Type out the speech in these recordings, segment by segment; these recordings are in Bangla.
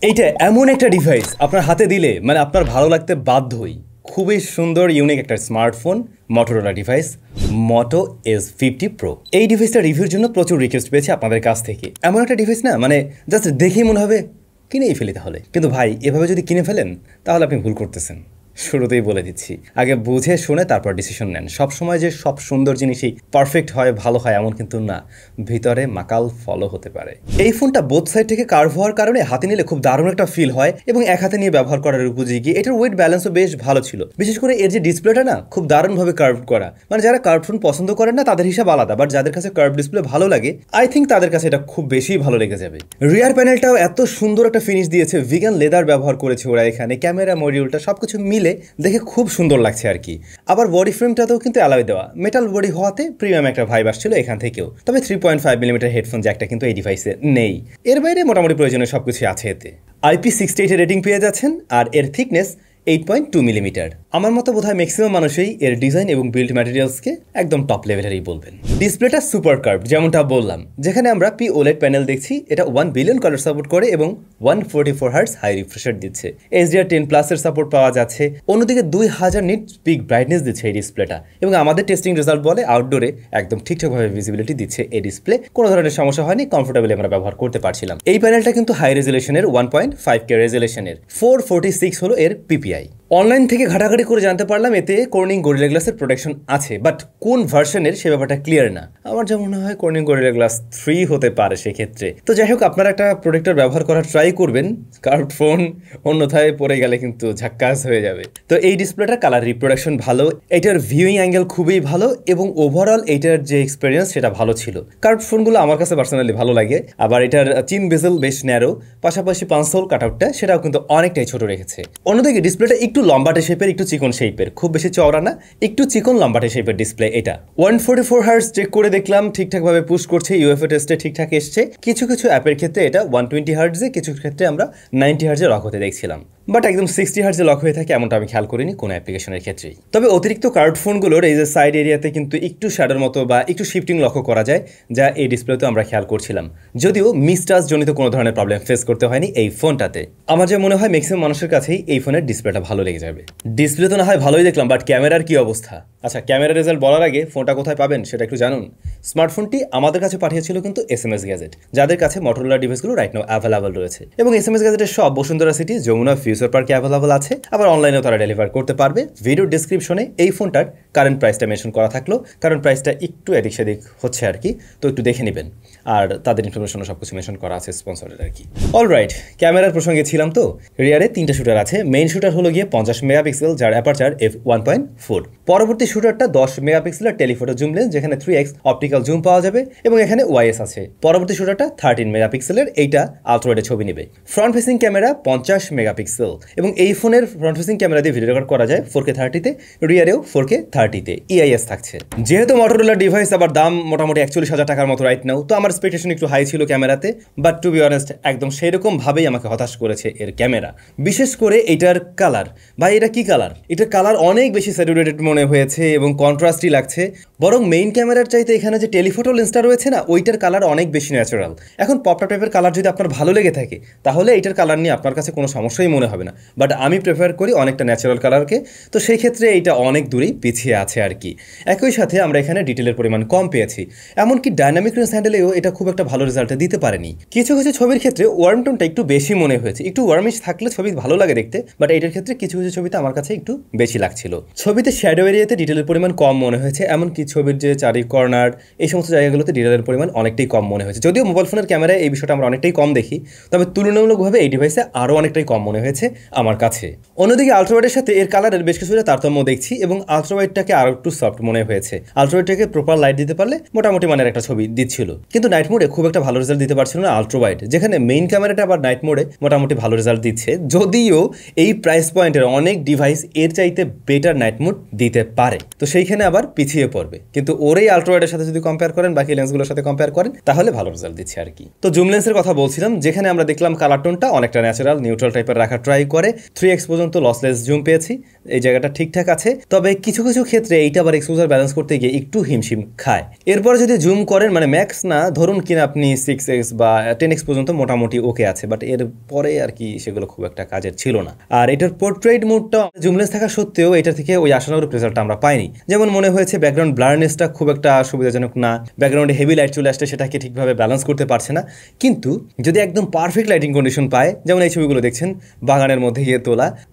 এইটা এমন একটা ডিভাইস আপনার হাতে দিলে মানে আপনার ভালো লাগতে বাধ্যই। খুবই সুন্দর ইউনিক একটা স্মার্টফোন মটোরোলা ডিভাইস মোটো S50 Pro। এই ডিভাইসটা রিভিউর জন্য প্রচুর রিকোয়েস্ট পেয়েছে আপনাদের কাছ থেকে। এমন একটা ডিভাইস না মানে জাস্ট দেখেই মনে হবে কিনেই ফেলি তাহলে, কিন্তু ভাই এভাবে যদি কিনে ফেলেন তাহলে আপনি ভুল করতেছেন। শুরুতেই বলে দিচ্ছি, আগে বুঝে শুনে তারপর ডিসিশন নেন। সব সময় যে সব সুন্দর জিনিসই পারফেক্ট হয় ভালো হয় এমন কিন্তু না, ভিতরে মাকাল ফলো হতে পারে। এই ফোনটা বোথ সাইড থেকে কার্ভ হওয়ার কারণে হাতে নিলে খুব দারুণ একটা ফিল হয় এবং এক হাতে নিয়ে ব্যবহার করার উপযোগী। এটার ওয়েট ব্যালেন্সও বেশ ভালো ছিল, বিশেষ করে এর যে ডিসপ্লেটা না খুব দারুণভাবে কার্ভ করা। মানে যারা কার্ভ ফোন পছন্দ করেন না তাদের হিসাব আলাদা, বাট যাদের কাছে কার্ভ ডিসপ্লে ভালো লাগে আই থিঙ্ক তাদের কাছে এটা খুব বেশি ভালো লেগে যাবে। রিয়ার প্যানেলটাও এত সুন্দর একটা ফিনিশ দিয়েছে, ভিগান লেদার ব্যবহার করেছে ওরা এখানে। ক্যামেরা মডিউলটা সবকিছু মিলে দেখে খুব সুন্দর লাগছে আর কি। আবার বডি ফ্রেমটাতেও কিন্তু অ্যালয় দেওয়া, মেটাল বডি হওয়াতে প্রিমিয়াম একটা ভাইব আসছিল এখান থেকেও। তবে 3.5mm হেডফোন জ্যাকটা কিন্তু এই ডিভাইসে নেই। এর বাইরে মোটামুটি প্রয়োজনীয় সবকিছু আছে এতে। IP68 রেটিং পেয়ে যাচ্ছেন আর এর থিকনেস 8.2mm। আমার মতো বোধহয় ম্যাক্সিমাম মানুষই এর ডিজাইন এবং বিল্ড ম্যাটেরিয়ালসকে একদম টপ লেভেলেরই বলবেন। ডিসপ্লেটা সুপার কার্ভ যেমনটা বললাম, যেখানে আমরা OLED প্যানেল দেখছি। এটা 1 বিলিয়ন কালার সাপোর্ট করে এবং 144 হার্টজ হাই রিফ্রেশ দিচ্ছে। HDR10+ এর সাপোর্ট পাওয়া যাচ্ছে। অন্যদিকে 2000 নিট পিক ব্রাইটনেস দিচ্ছে এই ডিসপ্লেটা, এবং আমাদের টেস্টিং রেজাল্ট বলে আউটডোরে একদম ঠিকঠাকভাবে ভিজিবিলিটি দিচ্ছে এই ডিসপ্লে। কোনো ধরনের সমস্যা হয়নি, কমফোর্টেবলি আমরা ব্যবহার করতে পারছিলাম। এই প্যানেলটা কিন্তু হাই রেজুলেশনের 1.5K রেজুলেশনের, 446 হলো এর PPI। অনলাইন থেকে ঘাটাঘাটি করে জানতে পারলাম এতে কর্নিং গরিলা গ্লাসের প্রোটেকশন আছে, বাট কোন ভার্সনের সে ব্যাপারটা ক্লিয়ার না। আমার যা মনে হয় কর্নিং গরিলা গ্লাস 3 হতে পারে সেক্ষেত্রে। তো যাই হোক, আপনারা একটা প্রোটেক্টর ব্যবহার করার ট্রাই করবেন, কার্ভ ফোন অন্যথায় পড়ে গেলে কিন্তু ঝাক্কাস হয়ে যাবে। তো এই ডিসপ্লেটার কালার রিপ্রোডাকশন ভালো, এটার ভিউইং অ্যাঙ্গেল খুবই ভালো এবং ওভারঅল এটার যে এক্সপিরিয়েন্স সেটা ভালো ছিল। কার্ভ ফোনগুলো আমার কাছে পার্সোনালি ভালো লাগে। আবার এটার চিন বেজেল বেশ ন্যারো, পাশাপাশি পাঁচসোল কাটআউটটা সেটাও কিন্তু অনেকটাই ছোট রেখেছে। অন্যদিকে ডিসপ্লেটা একটু লম্বাটে শেপের, একটু চিকন শেপের, খুব বেশি চওড়া না, একটু চিকন লম্বাটে শেপের ডিসপ্লে এটা। 144 হার্টজ চেক করে দেখলাম ঠিকঠাকভাবে পুশ করছে, UFO টেস্টে ঠিকঠাক এসছে। কিছু কিছু অ্যাপের ক্ষেত্রে এটা 120 হার্টজে, কিছু ক্ষেত্রে আমরা 90 হার্টজে লক হতে দেখছিলাম, বাট একদম 60 হার্টজে লক হয়ে থাকে এমনটা আমি খেয়াল করিনি কোনো অ্যাপ্লিকেশনের ক্ষেত্রেই। তবে অতিরিক্ত কার্ভ ফোনগুলোর এই যে সাইড এরিয়াতে কিন্তু একটু শ্যাডোর মতো বা একটু শিফটিং লক্ষ্য করা যায়, যা এই ডিসপ্লেতে আমরা খেয়াল করছিলাম। যদিও মিসটাচ জনিত কোনো ধরনের প্রবলেম ফেস করতে হয়নি এই ফোনটাতে। আমার যা মনে হয় ম্যাক্সিমাম মানুষের কাছেই এই ফোনের ডিসপ্লেটা ভালো লেগে যাবে। ডিসপ্লে তো না হয় ভালোই দেখলাম, বাট ক্যামেরার কি অবস্থা? আচ্ছা, ক্যামেরা রেজাল্ট বলার আগে ফোনটা কোথায় পাবেন সেটা একটু জানুন। স্মার্টফোনটি আমাদের কাছে পাঠিয়েছিল কিন্তু SMS গ্যাজেট, যাদের কাছে মোটরোলা ডিভাইসগুলো রাইট নাও অ্যাভেলেবল রয়েছে, এবং SMS গ্যাজেটের সব বসুন্ধরা সিটি, যমুনা ফিউচার পার্কে অ্যাভেলেবল আছে। আবার অনলাইনেও তারা ডেলিভার করতে পারবে। ভিডিও ডিসক্রিপশনে এই ফোনটার কারেন্ট প্রাইসটা মেনশন করা থাকলো, কারণ প্রাইসটা একটু এদিক সেদিক হচ্ছে আর কি, তো একটু দেখে নেবেন। আর তাদের ইনফরমেশনও সব কিছু মেনশন করা আছে স্পন্সরের আর কি। অলরাইট, ক্যামেরার প্রসঙ্গে ছিলাম তো। রিয়ারে 3টা শুটার আছে। মেইন শুটার হলো গিয়ে 50 মেগাপিক্সেল, যার অ্যাপারচার f1.4। পরবর্তী শুটারটা 10 মেগাপিক্সেলের টেলিফোটো জুম লেন্স, যেখানে 3x অপটিক্যাল জুম পাওয়া যাবে এবং এখানে OIS আছে। পরবর্তী শুটারটা 13 মেগাপিক্সেলের, এইটা আলট্রাওয়াইডে ছবি নেবে। ফ্রন্ট ফেসিং ক্যামেরা 50 মেগাপিক্সেল, এবং এই ফোনের ফ্রন্ট ফেসিং ক্যামেরা দিয়ে ভিডিও রেকর্ড করা যায় 4K 30-তে, রিয়ারেও 4K 30-তে EIS থাকছে। যেহেতু মোটরোলা ডিভাইস, আবার দাম মোটামুটি 41,000 টাকার মতো রাইট নাও, তো আমার এক্সপেকটেশন একটু হাই ছিল ক্যামেরাতে, বাট টু বি অনেস্ট একদম সেরকম ভাবেই আমাকে হতাশ করেছে এর ক্যামেরা। বিশেষ করে এটার কালার, ভাই এটা কি কালার? এটার কালার অনেক বেশি স্যাচুরেটেড মনে হয়েছে এবং কন্ট্রাস্টই লাগছে। বরং মেইন ক্যামেরার চাইতে এখানে যে টেলিফোটো লেন্সটা রয়েছে না, ওইটার কালার অনেক বেশি ন্যাচারাল। এখন পপটা টাইপের কালার যদি আপনার ভালো লেগে থাকে তাহলে এটার কালার নিয়ে আপনার কাছে কোনো সমস্যাই মনে হবে না, বাট আমি প্রেফার করি অনেকটা ন্যাচারাল কালারকে। তো সেই ক্ষেত্রে এইটা অনেক দূরেই পিছিয়ে আছে আর কি। একই সাথে আমরা এখানে ডিটেলের পরিমাণ কম পেয়েছি, এমনকি ডাইনামিক রেঞ্জ হ্যান্ডেলেও এটা খুব একটা ভালো রেজাল্ট দিতে পারেনি। কিছু কিছু ছবির ক্ষেত্রে ওয়ার্ম টোনটা একটু বেশি মনে হয়েছে, একটু ওয়ার্মিশ থাকলে ছবি ভালো লাগে দেখতে, বাট এটার ক্ষেত্রে কিছু কিছু ছবিতে আমার কাছে একটু বেশি লাগছিল। ছবিতে শ্যাডো এরিয়াতে ডিটেলের পরিমাণ কম মনে হয়েছে, এমনকি ছবির যে চারি কর্নার এই সমস্ত জায়গাগুলোতে ডিটেলের পরিমাণ অনেকটাই কম মনে হয়েছে। যদিও মোবাইল ফোনের ক্যামেরায় এই বিষয়টা আমরা অনেকটাই কম দেখি, তবে তুলনামূলকভাবে এই ডিভাইসে আরও অনেকটাই কম মনে হয়েছে আমার কাছে। অন্যদিকে আলট্রাওয়াইডের সাথে এর কালারের বেশ কিছুটা তারতম্য দেখছি, এবং আলট্রাওয়াইডটাকে আরও একটু সফট মনে হয়েছে। আলট্রাওয়াইডটাকে প্রপার লাইট দিতে পারলে মোটামুটি মানের একটা ছবি দিচ্ছিল, কিন্তু নাইট মোডে খুব একটা ভালো রেজাল্ট দিতে পারছিল না আলট্রাওয়াইড, যেখানে মেইন ক্যামেরাটা আবার নাইট মোডে মোটামুটি ভালো রেজাল্ট দিচ্ছে। যদিও এই প্রাইস পয়েন্টের অনেক ডিভাইস এর চাইতে বেটার নাইট মোড দিতে পারে, তো সেইখানে আবার পিছিয়ে পড়বে। কিন্তু ওরই আল্ট্রাওয়াইডের সাথে যদি কম্পেয়ার করেন, বাকি লেন্সগুলোর সাথে কম্পেয়ার করেন, তাহলে ভালো রেজাল্ট দিচ্ছে আর কি। তো জুম লেন্সের কথা বলছিলাম, যেখানে আমরা দেখলাম কালার টোনটা অনেকটা ন্যাচারাল নিউট্রাল টাইপের রাখা ট্রাই করে, 3x পর্যন্ত লসলেস জুম পেয়েছি, এই জায়গাটা ঠিকঠাক আছে। তবে কিছু কিছু ক্ষেত্রে এইটা আবার এক্সপোজার ব্যালেন্স করতে গিয়ে একটু হিমশিম খায়। এরপরে যদি জুম করেন, মানে ম্যাক্স না, ধরুন কিনা আপনি 6x বা 10x পর্যন্ত মোটামুটি ওকে আছে, বাট এর পরে আর কি সেগুলো খুব একটা কাজের ছিল না। আর এটার পোর্ট্রেট মোডটা জুম লেন্স থাকা সত্ত্বেও এটা থেকে ওই আশানুরূপ রেজাল্টটা আমরা পাইনি। যেমন মনে হয়েছে ব্যাকগ্রাউন্ড ব্লারনেসটা খুব একটা সুবিধাজনক না, ব্যাকগ্রাউন্ডে হেভি লাইট চলে আসলে সেটাকে ঠিকভাবে ব্যালেন্স করতে পারছে না। কিন্তু যদি একদম পারফেক্ট লাইটিং কন্ডিশন পায়, যেমন এই ছবিগুলো দেখছেন বাগানের মধ্যে গিয়ে তোলা,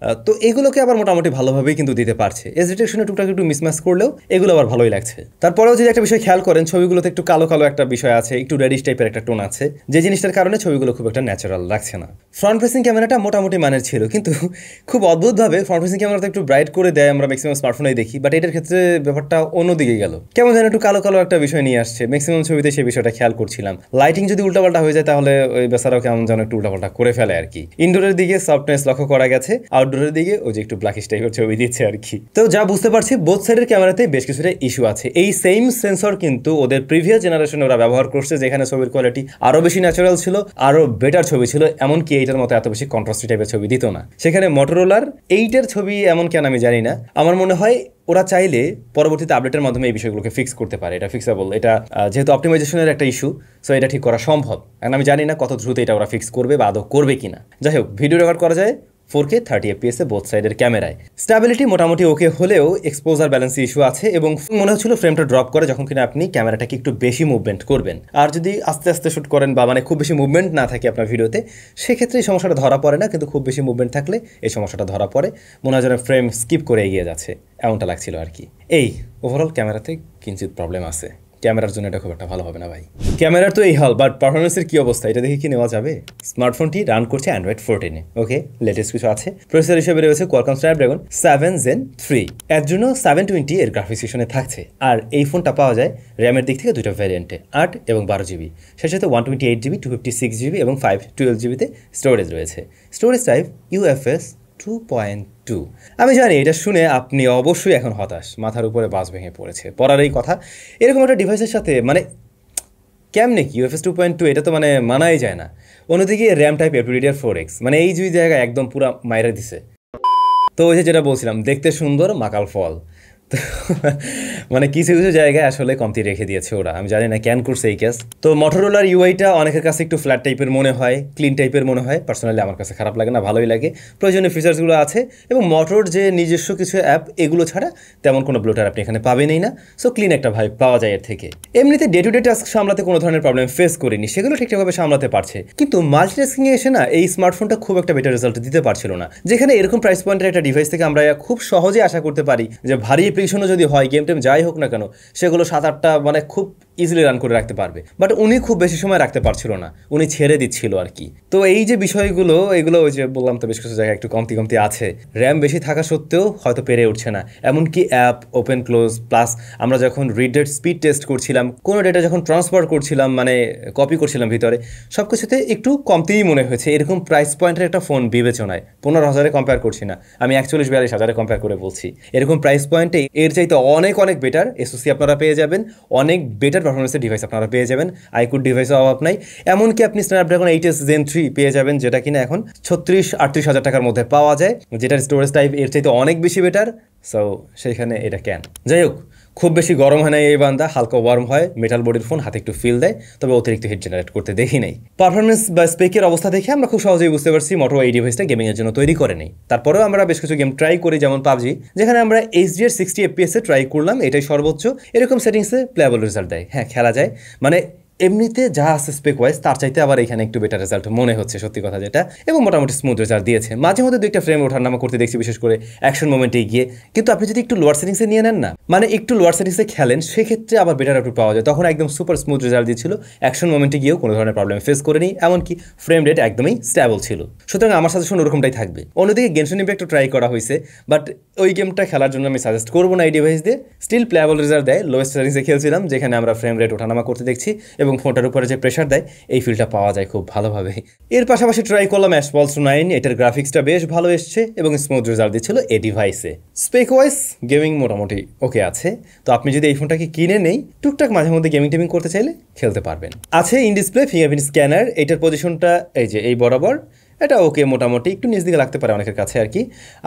তো এগুলোকে আবার মোটামুটি ভালোভাবেই কিন্তু দিতে পারছে। এজ ডিটেকশনে টুকটাক একটু মিসম্যাচ করলেও এগুলো আবার ভালোই লাগছে। তারপরেও যদি একটা বিষয় খেয়াল করেন, ছবিগুলোতে একটু কালো কালো একটা বিষয় আছে, একটু রেডিশ টাইপের একটা টোন আছে, যে জিনিসটার কারণে ছবিগুলো খুব একটা ন্যাচারাল লাগছে না। ফ্রন্ট ফেসিং ক্যামেরাটা মোটামুটি মানের ছিল, কিন্তু খুব অদ্ভুতভাবে ফ্রন্ট ফেসিং ক্যামেরাটা একটু ব্রাইট করে দেয়, আমরা ম্যাক্সিমাম স্মার্টফোনেই দেখি, বাট এটার ক্ষেত্রে ব্যাপারটা অন্যদিকে গেল, কেমন যেন একটু কালো কালো একটা বিষয় নিয়ে আসছে। ম্যাক্সিমাম ছবিতে সেই বিষয়টা খেয়াল করছিলাম। লাইটিং যদি উল্টাপাল্টা হয়ে যায় তাহলে ওই বেচারাও কেমন যেন একটু উল্টাপাল্টা করে ফেলে আর কি। ইনডোরের দিকে সফটনেস লক্ষ্য করা গেছে, আউটডোরের দিকে ওই যে একটু ব্ল্যাকিশ টাইপের ছবি দিচ্ছে আর কি। তো যা বুঝতে পারছি বোথ সাইডের ক্যামেরাতে বেশ কিছুটা ইস্যু আছে। এই সেম সেন্সর কিন্তু ওদের প্রিভিয়াস জেনারেশনে ওরা ব্যবহার করছে, যেখানে ছবির কোয়ালিটি আরো বেশি ন্যাচারাল ছিল, আরো বেটার ছবি ছিল, এমনকি এইটার মতো এত বেশি কন্ট্রাস্টি টাইপের ছবি দিত না। সেখানে মোটরোলার 8-এর ছবি এমন কেন আমি জানি না। আমার মনে হয় ওরা চাইলে পরবর্তীতে আপডেটের মাধ্যমে এই বিষয়গুলোকে ফিক্স করতে পারে। এটা ফিক্সেবল, এটা যেহেতু অপটিমাইজেশনের একটা ইস্যু, সো এটা ঠিক করা সম্ভব। এখন আমি জানি না কত দ্রুত এটা ওরা ফিক্স করবে বা আদৌ করবে কিনা। যাই হোক, ভিডিও রেকর্ড করা যায় 4K 30 FPS এ বোথ সাইডের ক্যামেরায়। স্ট্যাবিলিটি মোটামুটি ওকে হলেও এক্সপোজার ব্যালেন্স ইস্যু আছে, এবং মনে হচ্ছিল ফ্রেমটা ড্রপ করে যখন কিনা আপনি ক্যামেরাটাকে একটু বেশি মুভমেন্ট করবেন। আর যদি আস্তে আস্তে শ্যুট করেন বা মানে খুব বেশি মুভমেন্ট না থাকে আপনার ভিডিওতে, সেক্ষেত্রে এই সমস্যাটা ধরা পড়ে না, কিন্তু খুব বেশি মুভমেন্ট থাকলে এই সমস্যাটা ধরা পড়ে। মনে হয় যেন ফ্রেম স্কিপ করে এগিয়ে যাচ্ছে, এমনটা লাগছিল আর কি। এই ওভারঅল ক্যামেরাতে কিঞ্চিত প্রবলেম আছে, ক্যামেরার জন্য এটা খুব একটা ভালো হবে না ভাই। ক্যামেরার তো এই হল, বাট পারফরমেন্সের কি অবস্থা এটা দেখে কি নেওয়া যাবে? স্মার্টফোনটি রান করছে অ্যান্ড্রয়েড 14-এ। ওকে, লেটেস্ট কিছু আছে। প্রসেসর হিসেবে রয়েছে Qualcomm Snapdragon 7 Gen 3, এর জন্য 720 এর গ্রাফিক্স সেকশনে থাকছে। আর এই ফোনটা পাওয়া যায় র্যামের দিক থেকে দুটো ভ্যারিয়েন্টে, 8 এবং 12 GB। সেই সাথে 128 GB, 256 GB এবং 512 GB-তে স্টোরেজ রয়েছে। Storage type UFS 2.2। আমি জানি এটা শুনে আপনি অবশ্যই এখন হতাশ, মাথার উপরে বাস ভেঙে পড়েছে পড়ার এই কথা। এরকম একটা ডিভাইসের সাথে মানে কেমনে কি UFS 2.2, এটা তো মানে মানাই যায় না। অন্যদিকে র্যাম টাইপ FDDR4X, মানে এই দুই জায়গায় একদম পুরা মাইরা দিছে। তো ওই যে যেটা বলছিলাম, দেখতে সুন্দর মাকাল ফল, মানে কিছু কিছু জায়গায় আসলে কমতি রেখে দিয়েছে ওরা। আমি জানি না ক্যান করছে এই কেস। তো মোটরোলার ইউআইটা অনেকের কাছে একটু ফ্ল্যাট টাইপের মনে হয়, ক্লিন টাইপের মনে হয়। পার্সোনালি আমার কাছে খারাপ লাগে না, ভালোই লাগে। প্রয়োজনীয় ফিচার্সগুলো আছে, এবং মোটর যে নিজস্ব কিছু অ্যাপ, এগুলো ছাড়া তেমন কোনো ব্লোটার আপনি এখানে পাবেনই না। সো ক্লিন একটা ভাইব পাওয়া যায় এর থেকে। এমনিতে ডে টু ডে টাস্ক সামলাতে কোনো ধরনের প্রবলেম ফেস করিনি, সেগুলো ঠিকঠাকভাবে সামলাতে পারছে। কিন্তু মাল্টিটাস্কিংয়ে এসে না এই স্মার্টফোনটা খুব একটা বেটার রেজাল্ট দিতে পারছিল না। যেখানে এরকম প্রাইস পয়েন্টের একটা ডিভাইস থেকে আমরা খুব সহজে আশা করতে পারি যে ভারী অ্যাপ্লিকেশনও যদি হয়, গেম টেম যাই হোক না কেন, সেগুলো 7-8টা মানে খুব ইজিলি রান করে রাখতে পারবে। বাট উনি খুব বেশি সময় রাখতে পারছিল না, উনি ছেড়ে দিচ্ছিল আর কি। তো এই যে বিষয়গুলো, এগুলো ওই যে বললাম তো বেশ কিছু জায়গায় একটু কমতি কমতি আছে। র্যাম বেশি থাকা সত্ত্বেও হয়তো পেরে উঠছে না। এমনকি অ্যাপ ওপেন ক্লোজ, প্লাস আমরা যখন রিড ডেট স্পিড টেস্ট করছিলাম, কোনো ডেটা যখন ট্রান্সফার করছিলাম, মানে কপি করছিলাম ভিতরে, সব কিছুতে একটু কমতিই মনে হয়েছে। এরকম প্রাইস পয়েন্টের একটা ফোন বিবেচনায় 15,000-এ কম্পেয়ার করছি না, আমি 41-42,000-এ কম্পেয়ার করে বলছি। এরকম প্রাইস পয়েন্টে এর চাইতে অনেক অনেক বেটার SoC আপনারা পেয়ে যাবেন, অনেক বেটার পারফরমেন্সের ডিভাইস আপনারা পেয়ে যাবেন। আইকুড ডিভাইসও অভাব নাই। এমনকি আপনি স্ন্যাপড্রাগন 8s Gen 3 পেয়ে যাবেন, যেটা কিনা এখন 36-38 হাজার টাকার মধ্যে পাওয়া যায়, যেটার স্টোরেজ টাইপ এর চাইতে অনেক বেশি বেটার। সো সেইখানে এটা কেন? যাই হোক, খুব বেশি গরম হয় না এই বান্দা, হালকা ওয়ার্ম হয়। মেটাল বডির ফোন, হাতে একটু ফিল দেয়, তবে অতিরিক্ত হিট জেনারেট করতে দেখি নাই। পারফরমেন্স বা স্পেকের অবস্থা দেখে আমরা খুব সহজেই বুঝতে পারছি মোটো এই ডিভাইসটা গেমিংয়ের জন্য তৈরি করে নেই। তারপরেও আমরা বেশ কিছু গেম ট্রাই করি, যেমন পাবজি, যেখানে আমরা HDR 60 FPS-এ ট্রাই করলাম, এটাই সর্বোচ্চ। এরকম সেটিংসে প্লেয়াবল রেজাল্ট দেয়, হ্যাঁ খেলা যায়। মানে এমনিতে যা আছে স্পেক ওয়াইজ তার চাইতে আবার এখানে একটু বেটার রেজাল্ট মনে হচ্ছে, সত্যি কথা যেটা, এবং মোটামুটি স্মুথ রেজাল্ট দিয়েছে। মাঝে মধ্যে 2-একটা ফ্রেম ওঠার নামা করতে দেখছি, বিশেষ করে অ্যাকশন মোমেন্টে গিয়ে। কিন্তু আপনি যদি একটু লোয়ার সেটিংসে নিয়ে নেন না, মানে একটু লোয়ার সেটিংসে খেলেন, সেক্ষেত্রে আবার বেটার আউটপুট পাওয়া যায়। তখন একদম সুপার স্মুথ রেজাল্ট দিচ্ছিল, অ্যাকশন মোমেন্টে গিয়েও কোনো ধরনের প্রবলেম ফেস করেনি, এমনকি ফ্রেম রেট একদমই স্ট্যাবল ছিল। সুতরাং আমার সাজেশন ওরকমটাই থাকবে। অন্যদিকে গেনশন ইম্প্যাক্টও ট্রাই করা হয়েছে, বাট ওই গেমটা খেলার জন্য আমি সাজেস্ট করবো না এই ডিভাইস দিয়ে। স্টিল প্লেয়াবল রেজাল্ট দেয়। লোয়েস্ট সেটিংসে খেলছিলাম, যেখানে আমরা ফ্রেম রেট ওঠানামা করতে দেখছি, এবং এবং ফোনটার উপরে যে প্রেশার দেয় এই ফিলটা পাওয়া যায় খুব ভালোভাবে। এর পাশাপাশি ট্রাই করলাম অ্যাসপলস 9, এটার গ্রাফিক্সটা বেশ ভালো এসছে এবং স্মুথ রেজাল্ট দিচ্ছিল এই ডিভাইসে। স্পেক ওয়াইজ গেমিং মোটামুটি ওকে আছে, তো আপনি যদি এই ফোনটাকে কিনে নেই টুকটাক মাঝে মধ্যে গেমিং টেমিং করতে চাইলে খেলতে পারবেন। আছে ইন ডিসপ্লে ফিঙ্গারপ্রিন্ট স্ক্যানার, এটার পজিশনটা এই যে এই বরাবর, এটা ওকে মোটামুটি একটু নিচ দিকে লাগতে পারে অনেকের কাছে আর কি,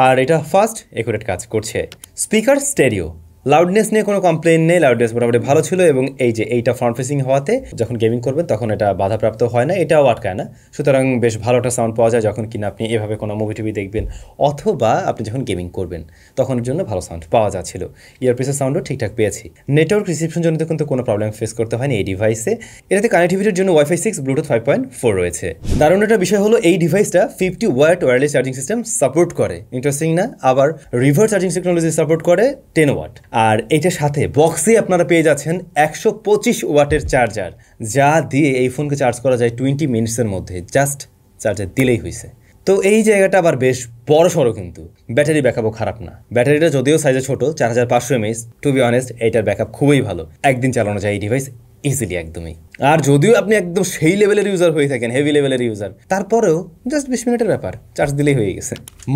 আর এটা ফাস্ট একুরেট কাজ করছে। স্পিকার স্টেরিও, লাউডনেস নিয়ে কোনো কমপ্লেন নেই, লাউডনেস মোটামুটি ভালো ছিল এবং এই যে এইটা ফ্রন্ট ফেসিং হওয়াতে যখন গেমিং করবেন তখন এটা বাধাপ্রাপ্ত হয় না, এটাও আটকায় না, সুতরাং বেশ ভালো একটা সাউন্ড পাওয়া যায় যখন কিনা আপনি এভাবে কোনো মুভি টুভি দেখবেন অথবা আপনি যখন গেমিং করবেন তখন জন্য ভালো সাউন্ড পাওয়া যাচ্ছিল। ইয়ারপিসের সাউন্ডও ঠিকঠাক পেয়েছি। নেটওয়ার্ক রিসেপশন জন্য কিন্তু কোনো প্রবলেম ফেস করতে হয়নি এই ডিভাইসে। এটাতে কানেক্টিভিটির জন্য ওয়াইফাই 6 ব্লুটুথ 5.4 রয়েছে। দারুণ একটা বিষয় হলো এই ডিভাইসটা 50 watt wireless charging system support করে, ইন্টারেস্টিং না? আবার রিভার্স চার্জিং টেকনোলজি সাপোর্ট করে 10 ওয়াট। আর এইটার সাথে বক্সে আপনারা পেয়ে যাচ্ছেন 125 ওয়াটের চার্জার, যা দিয়ে এই ফোনকে চার্জ করা যায় 20 মিনিটসের মধ্যে, জাস্ট চার্জার দিলেই হয়েছে। তো এই জায়গাটা আবার বেশ বড় সড়ো, কিন্তু ব্যাটারি ব্যাকআপও খারাপ না। ব্যাটারিটা যদিও সাইজে ছোট 4500 mAh, টু বি অনেস্ট এইটার ব্যাকআপ খুবই ভালো, একদিন চালানো যায় এই ডিভাইস ইজিলি একদমই। আর যদিও আপনি একদম সেই লেভেলের ইউজার হয়ে থাকেন, হেভি লেভেলের ইউজার, তারপরেও জাস্ট 20 মিনিটের ব্যাপার, চার্জ দিলেই হয়ে গেছে।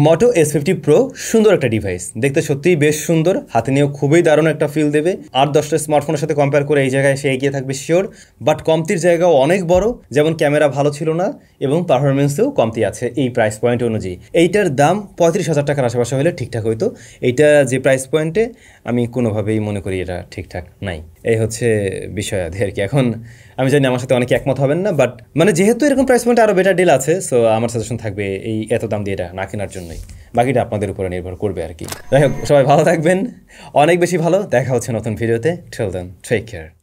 মোটো S50 Pro সুন্দর একটা ডিভাইস, দেখতে সত্যিই বেশ সুন্দর, হাতে নিয়েও খুবই দারুণ একটা ফিল দেবে। 8-10টা স্মার্টফোনের সাথে কম্পেয়ার করে এই জায়গায় সে এগিয়ে থাকবে শিওর, বাট কমতির জায়গাও অনেক বড়, যেমন ক্যামেরা ভালো ছিল না এবং পারফরমেন্সেও কমতি আছে এই প্রাইস পয়েন্ট অনুযায়ী। এইটার দাম 35,000 টাকার আশেপাশে হলে ঠিকঠাক হইতো, এইটা যে প্রাইস পয়েন্টে আমি কোনোভাবেই মনে করি এটা ঠিকঠাক নাই। এই হচ্ছে বিষয় আর কি। এখন আমি জানি আমার সাথে অনেকে একমত হবেন না, বাট মানে যেহেতু এরকম প্রাইস পয়েন্টে আরও বেটার ডিল আছে, সো আমার সাজেশন থাকবে এই এত দাম দিয়ে এটা না কেনার জন্যই, বাকিটা আপনাদের উপরে নির্ভর করবে আর কি। যাই হোক, সবাই ভালো থাকবেন, অনেক বেশি ভালো। দেখা হচ্ছে নতুন ভিডিওতে, টিল দেন টেক কেয়ার।